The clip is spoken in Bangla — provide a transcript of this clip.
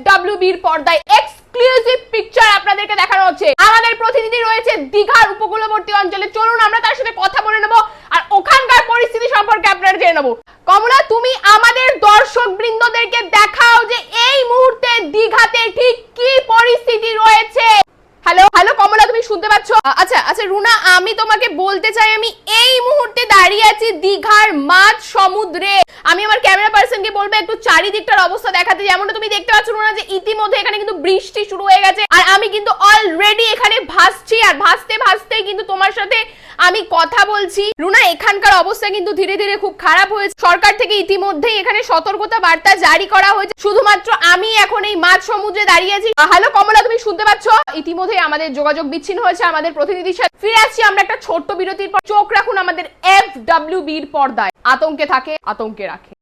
FWBর পর্দায় এক্সক্লুসিভ পিকচার আপনাদেরকে দেখানো হচ্ছে। আমাদের প্রতিনিধি রয়েছে দীঘার উপকূলবর্তী অঞ্চলে, চলুন আমরা তার সাথে কথা বলে নেব আর ওখানকার পরিস্থিতি সম্পর্কে আপনারা জেনে নেব। কমলা, তুমি আমাদের দর্শক বৃন্দদেরকে দেখাও যে এই মুহূর্তে দীঘাতে ঠিক কি পরিস্থিতি রয়েছে। হ্যালো হ্যালো কমলা, তুমি শুনতে পাচ্ছ? আচ্ছা আচ্ছা রুনা, আমি তোমাকে বলতে চাই আমি এই মুহূর্তে দাঁড়িয়ে আছি দীঘার মাঝ সমুদ্রে। আমি আমার ক্যামেরা পার্সনকে বলবো একটু চারিদিকটার অবস্থা দেখাতে। যেমনটা তুমি দেখতে পাচ্ছ রুনা যে ইতিমধ্যে এখানে কিন্তু বৃষ্টি শুরু হয়ে গেছে আর আমি কিন্তু অলরেডি এখানে ভাসছি আর ভাসতে ভাসতে কিন্তু তোমার সাথে আমি কথা বলছি। রুনা, এখানকার অবস্থা কিন্তু ধীরে ধীরে খুব খারাপ হয়েছে। সরকার থেকে ইতিমধ্যেই এখানে সতর্কতা বার্তা জারি করা হয়েছে। শুধুমাত্র আমি এখন এই মাঝ সমুদ্রে দাঁড়িয়ে আছি। হ্যালো কমলা, তুমি শুনতে পাচ্ছ? ইতিমধ্যে আমাদের যোগাযোগ বিচ্ছিন্ন হয়েছে আমাদের প্রতিনিধির সাথে। ফিরে আসছি আমরা একটা ছোট্ট বিরতির পর। চোখ রাখুন আমাদের FWBর পর্দায়। আতঙ্কে থাকে, আতঙ্কে রাখে।